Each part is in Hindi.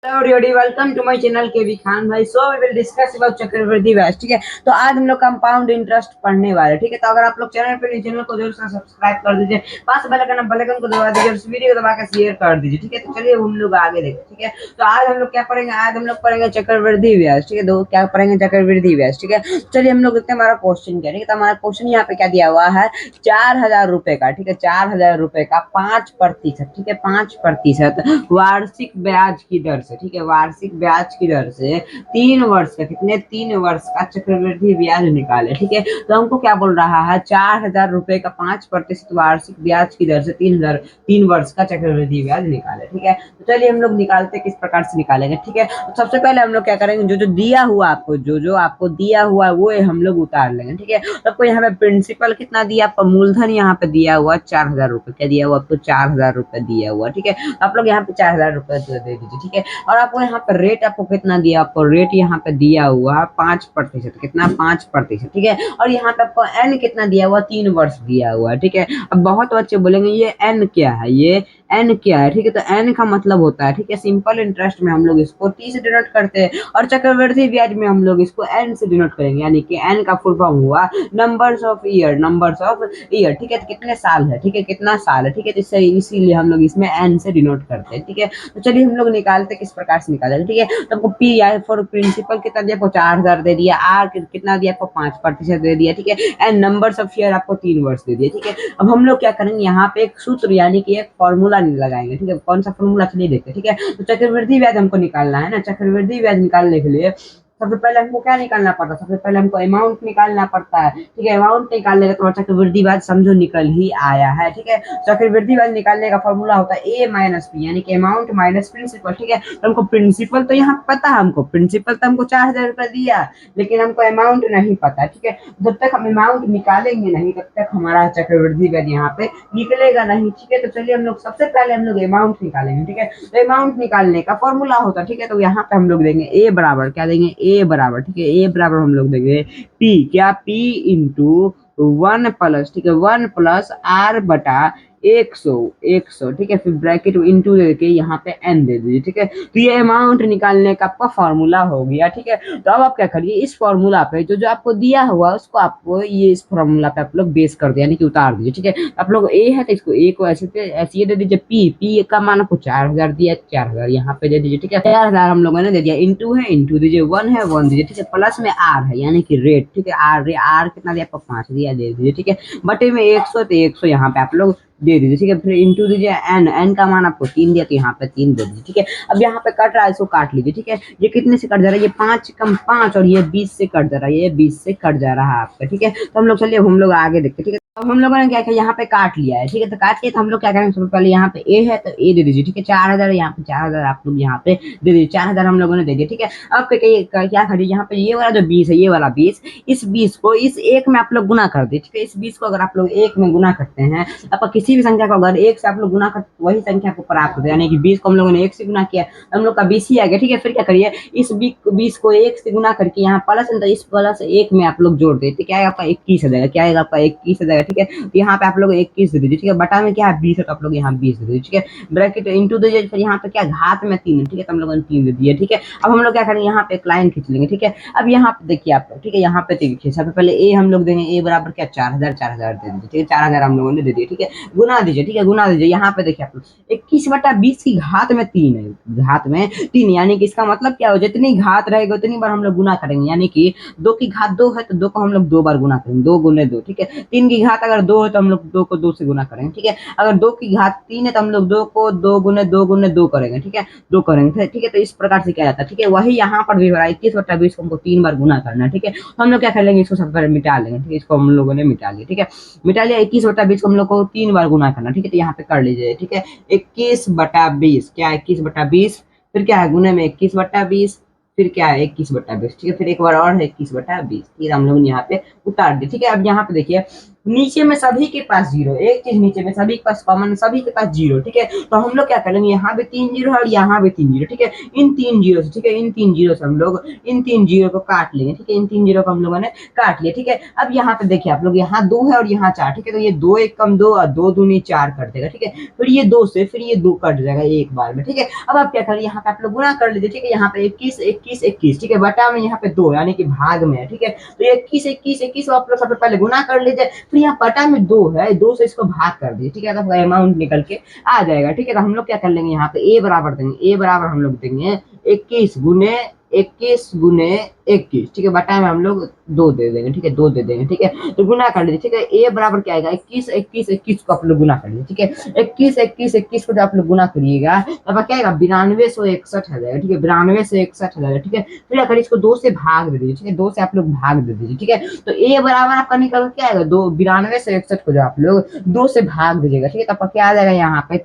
Hello everybody, welcome to my channel के वी खान भाई। So we will discuss about चक्रवृद्धि ब्याज। ठीक है, तो आज हम लोग कंपाउंड इंटरेस्ट पढ़ने वाले हैं। ठीक है, तो अगर आप लोग चैनल पे नहीं, चैनल को जरूर से सब्सक्राइब कर दीजिए, पास बेल आइकन को दबा दीजिए और इस वीडियो को दबा के शेयर कर दीजिए। ठीक है, तो चलिए हम लोग आगे देखते हैं। ठीक है, तो आज हम लोग क्या पढ़ेंगे? आज हम लोग पढ़ेंगे चक्रवृद्धि ब्याज। ठीक है, दो क्या पढ़ेंगे? चक्रवृद्धि ब्याज। ठीक है, चलिए हम लोग देखते हैं हमारा क्वेश्चन क्या है। ठीक है, तो हमारा क्वेश्चन यहाँ पे क्या दिया हुआ है? 4,000 रुपए का। ठीक है, 4,000 रुपए का 5%। ठीक है, 5% वार्षिक ब्याज की दर से। ठीक है, वार्षिक ब्याज की दर से 3 वर्ष का, कितने? 3 वर्ष का चक्रवृद्धि ब्याज निकाले। ठीक है, तो हमको क्या बोल रहा है? 4,000 रुपए का 5% वार्षिक ब्याज की दर से 3 वर्ष का चक्रवृद्धि ब्याज निकाले। ठीक है, तो चलिए हम लोग निकालते किस प्रकार से निकालेंगे। ठीक है, तो सबसे पहले हम लोग क्या करेंगे? जो जो दिया हुआ आपको, जो आपको दिया हुआ वो हम लोग उतार लेंगे। ठीक है, तो आपको यहाँ पे प्रिंसिपल कितना दिया? आपका मूलधन यहाँ पे दिया हुआ 4,000 रुपए। क्या दिया हुआ आपको? 4,000 रुपए दिया हुआ। ठीक है, आप लोग यहाँ पे 4,000 रुपए दे दीजिए। ठीक है, और आपको यहाँ पे रेट आपको कितना दिया? आपको रेट यहाँ पे दिया हुआ 5%। कितना? 5%। ठीक है, और यहाँ पे आपको एन कितना दिया हुआ? 3 वर्ष दिया हुआ है। ठीक है, अब बहुत बच्चे बोलेंगे ये एन क्या है, ये एन क्या है? ठीक है, तो एन का मतलब होता है, ठीक है, सिंपल इंटरेस्ट में हम लोग इसको टी से डिनोट करते हैं और चक्रवृद्धि ब्याज में हम लोग इसको एन से डिनोट करेंगे, यानी कि एन का फुल फॉर्म हुआ numbers of year, numbers of year. ठीक है, तो कितने साल है? ठीक है, कितना साल है? ठीक है, तो इसीलिए हम लोग इसमें एन से डिनोट करते हैं। ठीक है, तो चलिए हम लोग निकालते किस प्रकार से निकालेंगे। ठीक है, तो आपको पी आई फॉर प्रिंसिपल कितना दिया? आपको 4,000 दे दिया। आर कितना दिया? आपको 5% दे दिया। ठीक है, एंड नंबर्स ऑफ ईयर आपको 3 वर्ष दे दिया। ठीक है, अब हम लोग क्या करेंगे? यहाँ पे एक सूत्र यानी कि एक फॉर्मूला लगाएंगे। ठीक है, कौन सा फॉर्मूला? चलिए देखते हैं। ठीक है, तो चक्रवृद्धि ब्याज हमको निकालना है ना। चक्रवृद्धि ब्याज निकालने के लिए सबसे पहले हमको क्या निकालना पड़ता है? सबसे पहले हमको अमाउंट निकालना पड़ता है। ठीक है, अमाउंट निकालने का तो चक्रवृद्धि ब्याज समझो निकल ही आया है। ठीक है, चक्रवृद्धि ब्याज निकालने का फॉर्मूला होता है ए माइनस पी, यानी कि अमाउंट माइनस प्रिंसिपल। ठीक है, तो हमको प्रिंसिपल तो यहाँ पता है, हमको प्रिंसिपल तो हमको 4,000 रुपए दिया, लेकिन हमको अमाउंट नहीं पता। ठीक है, जब तक हम अमाउंट निकालेंगे नहीं तब तक हमारा चक्रवृद्धि ब्याज यहाँ पे निकलेगा नहीं। ठीक है, तो चलिए हम लोग सबसे पहले हम लोग अमाउंट निकालेंगे। ठीक है, तो अमाउंट निकालने का फॉर्मूला होता है। ठीक है, तो यहाँ पे हम लोग देंगे ए बराबर, क्या देंगे? ए बराबर। ठीक है, ए बराबर हम लोग देंगे पी, क्या? पी इंटू 1 प्लस, ठीक है, 1 प्लस R/100। ठीक है, फिर ब्रैकेट इंटू देके यहाँ पे एन दे दीजिए। ठीक है, तो ये अमाउंट निकालने का आपका फॉर्मूला हो गया। ठीक है, तो अब आप क्या करिए? इस फॉर्मूला पे जो जो आपको दिया हुआ उसको आपको ये इस फॉर्मूला पे आप लोग बेस कर दे, यानी कि उतार दीजिए। ठीक है, आप लोग ए है तो इसको ए को ऐसे दे दीजिए। पी, पी का मान आपको 4,000 दिया, 4,000 यहाँ पे दे दीजिए। ठीक है, 4,000 हम लोगों ने दे दिया। इंटू है, इंटू दीजिए। 1 है, 1 दीजिए। ठीक है, प्लस में आर है यानी कि रेट। ठीक है, आर कितना दिया? आपको 5 दिया, दे दीजिए। ठीक है, बटे में 100 तो 100 यहाँ पे आप लोग दे दीजिए। ठीक है, फिर इंटू दीजिए एन, एन का मान आपको 3 दिया तो यहाँ पे 3 दे दीजिए। ठीक है, अब यहाँ पे कट रहा है, इसको काट लीजिए। ठीक है, ये कितने से कट जा रहा है? ये 5 कम 5 और ये 20 से कट जा रहा है, ये 20 से कट जा रहा है आपका। ठीक है, तो हम लोग चलिए हम लोग आगे देखते हैं। ठीक है, अब हम लोगों ने क्या किया? यहाँ पे काट लिया है। ठीक है, तो काट के तो हम लोग क्या करेंगे? सबसे पहले यहाँ पे ए है तो ए दे दीजिए। ठीक है, 4,000 यहाँ पे 4,000 आप लोग यहाँ पे दे दीजिए। 4,000 हम लोगों ने दे दिया। ठीक है, अब क्या करिए? यहाँ पे ये वाला जो 20 है, ये वाला 20, इस 20 को इस एक में आप लोग गुना कर दीजिए। ठीक है, इस 20 को अगर आप लोग एक में गुना करते हैं, आपका किसी भी संख्या को अगर एक से आप लोग गुना करते वही संख्या को प्राप्त होता है, यानी कि 20 को हम लोगों ने एक से गुना किया, हम लोग का 20 ही आ गया। ठीक है, फिर क्या करिए? इस 20 को एक से गुना करके यहाँ प्लस इस प्लस एक में आप लोग जोड़ देते, क्या आएगा आपका? 21 आ जाएगा। क्या आएगा आपका? 21 आ जाएगा। ठीक है, तो यहाँ पे आप लोग 21 दे दीजिए। ठीक है, बटा में क्या है? 20 है तो आप लोग यहाँ 20 दे दीजिए। ठीक है, ब्रैकेट इंटू दीजिए। फिर यहाँ पे क्या? घात में 3 है। ठीक है, तो हम लोगों ने 3 दे दिए। ठीक है, अब हम लोग क्या करेंगे? यहाँ पे एक लाइन खींच लेंगे। ठीक है, अब यहाँ पे देखिए आप लोग। ठीक है, यहाँ पे देखिए सबसे पहले ए हम लोग देंगे। ए बराबर क्या? 4,000, 4,000 दे दीजिए। ठीक है, 4,000 हम लोगों ने दे दिए। ठीक है, गुना दीजिए। ठीक है, गुना दीजिए। यहाँ पे देखिए आप लोग 21/20 की घात में 3 है, घात में 3, यानी कि इसका मतलब क्या हो? जितनी घात रहेगी उतनी बार हम लोग गुना करेंगे, यानी कि 2 की घात 2 है तो 2 को हम लोग 2 बार गुना करेंगे, 2 गुने 2। ठीक है, 3 की घात अगर 2 है तो हम लोग 2 को 2 से गुना करेंगे। ठीक है, अगर 2 की घात 3 है तो हम लोग 2 को 2 गुने 2 गुने 2 करेंगे। ठीक है, 2 करेंगे। ठीक है, तो इस प्रकार से क्या जाता है? ठीक है, वही यहाँ पर भी हो रहा है। 21/20 को हमको 3 बार गुना करना है। ठीक है, तो हम लोग क्या कर लेंगे? इसको सबसे पहले मिटा लेंगे। ठीक है, इसको हम लोगों ने मिटा लिया। ठीक है, मिटा लिया। 21/20 को हम लोग को 3 बार गुना करना। ठीक है, तो यहाँ पे कर लीजिए। ठीक है, 21/20 क्या? 21/20, फिर क्या है? गुने में 21/20, फिर क्या है? 21/20। ठीक है, फिर एक बार और है 21/20। ठीक है, हम लोग यहाँ पे उतार दिए। ठीक है, अब यहाँ पे देखिए नीचे में सभी के पास जीरो, एक चीज नीचे में सभी के पास कॉमन, सभी के पास जीरो, ठीक है। तो हम लोग क्या करेंगे, यहाँ पे 3 जीरो है और यहाँ पे 3 जीरो, ठीक है। इन 3 जीरो से, ठीक है, इन 3 जीरो से हम लोग इन 3 जीरो को काट लेंगे, ठीक है। इन 3 जीरो को हम लोगों ने काट लिया, ठीक है। अब यहाँ पे देखिए आप लोग, यहाँ 2 है और यहाँ 4, ठीक है। तो ये 2 एक कम 2 और 2 दूनी 4 कर देगा, ठीक है। फिर ये 2 से फिर ये 2 कट जाएगा एक बार में, ठीक है। अब आप क्या करिए, यहाँ पे आप लोग गुणा कर लीजिए, ठीक है। यहाँ पे 21 21 21, ठीक है, बटा में यहाँ पे 2 यानी कि भाग में है, ठीक है। तो 21 21 21 आप लोग सबसे पहले गुना कर लीजिए, फिर यहाँ बटा में 2 है, 2 से इसको भाग कर दीजिए, ठीक है। तो आपका अमाउंट निकल के आ जाएगा, ठीक है। तो हम लोग क्या कर लेंगे, यहाँ पे ए बराबर देंगे, ए बराबर हम लोग देंगे 21 गुने 21, ठीक है। बटा में हम लोग 2 दे देंगे, ठीक है, 2 दे देंगे, ठीक है। तो गुना कर लीजिए, ठीक है। ए बराबर क्या आएगा, 21 21 21 को आप लोग गुना कर लीजिए, ठीक है। 21 21 21 को जब आप लोग गुना करिएगा तब क्या आएगा, 9261 आ जाएगा, ठीक है। 9261 आ जाएगा, ठीक है। फिर अगर इसको 2 से भाग दे दीजिए, ठीक है, 2 से आप लोग भाग दे दीजिए, ठीक है। तो ए बराबर आपका निकल क्या आएगा, 9261 को जो आप लोग 2 से भाग दीजिएगा, ठीक है। तब क्या आ जाएगा, यहाँ पे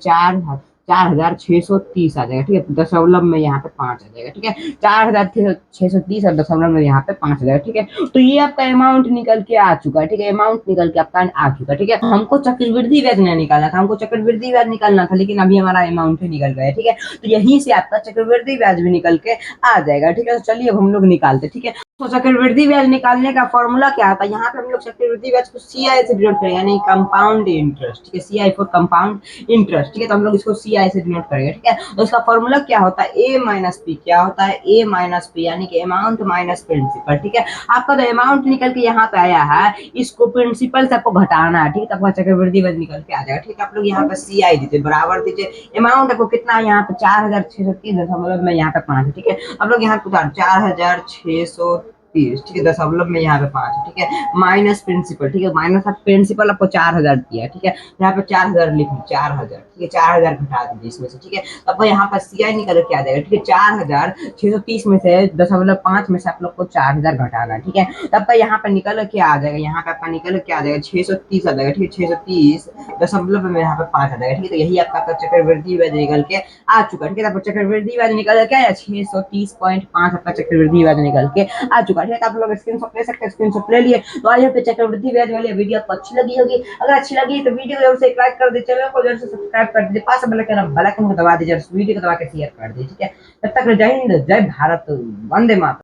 4630 आ जाएगा, ठीक है। दशमलव में यहाँ पे 5 आ जाएगा, ठीक है। 4630 और दशमलव में यहाँ पे 5 आ जाएगा, ठीक है। तो ये आपका अमाउंट निकल के आ चुका है, ठीक है। अमाउंट निकल के आपका आ चुका है, ठीक है। हमको चक्रवृद्धि ब्याज नहीं निकालना था, हमको चक्रवृद्धि ब्याज निकालना था, लेकिन अभी हमारा अमाउंट ही निकल गया है, ठीक है। तो यहीं से आपका चक्रवृद्धि ब्याज भी निकल के आ जाएगा, ठीक है। तो चलिए अब हम लोग निकालते, ठीक है। तो चक्रवृद्धि ब्याज निकालने का फॉर्मूला क्या आता है, यहाँ पे हम लोग चक्रवृद्धि ब्याज को सीआई से डिनोट करेंगे, यानी कंपाउंड इंटरेस्ट, ठीक है। सीआई फॉर कंपाउंड इंटरेस्ट, ठीक है। तो हम लोग इसको सीआई से डिनोट करेंगे, ठीक है। तो इसका फॉर्मूला क्या होता है, ए माइनस पी, क्या होता है, ए माइनस पी, यानी कि अमाउंट माइनस प्रिंसिपल, ठीक है। आपका जो अमाउंट निकल के यहाँ पे आया है, इसको प्रिंसिपल से आपको घटाना है, ठीक है। आपका चक्रवृद्धि ब्याज निकल के आ जाएगा, ठीक है। आप लोग यहाँ पे सीआई दीजिए, बराबर दीजिए, अमाउंट आपको कितना है, यहाँ पे 4630 में यहाँ पे 5, ठीक है। आप लोग यहाँ पे 4630, ठीक है, दशमलव में यहाँ पे 5, ठीक है, माइनस प्रिंसिपल, ठीक है। माइनस प्रिंसिपल आपको 4000 दिया है, ठीक है। यहाँ पे 4000 लिख लीजिए, 4000, ठीक है। 4000 घटा दीजिए इसमें से, ठीक है। आपको यहाँ पर सीआई निकल के आ जाएगा, ठीक है। 4630 में से 0.5 में से आप लोग को 4000 घटाना है, ठीक है। तब पर यहाँ पर निकल के आ जाएगा, यहाँ पे आपका निकल के आ जाएगा 630 आ जाएगा, ठीक है। 630 दशमलव में यहाँ पे 5 आ जाएगा, ठीक है। तो यही आपका चक्रवृद्धि ब्याज निकल के आ चुका है, ठीक है। आपको चक्रवृद्धि ब्याज निकल के आया 630.5 आपका चक्रवृद्धि ब्याज निकल के आ चुका है, आप लोग स्क्रीनशॉट ले सकते हैं, स्क्रीनशॉट ले लिए। तो आज पे चक्रवृद्धि ब्याज वाली वीडियो आपको अच्छी लगी होगी, अगर अच्छी लगी तो वीडियो को जरूर से लाइक कर दीजिए, चैनल को जरूर से सब्सक्राइब कर दीजिए, पास में बेल आइकन को दबा दीजिए और वीडियो को दबा के शेयर कर दीजिए, ठीक है। तब तक जय हिंद, जय भारत, वंदे मातरम।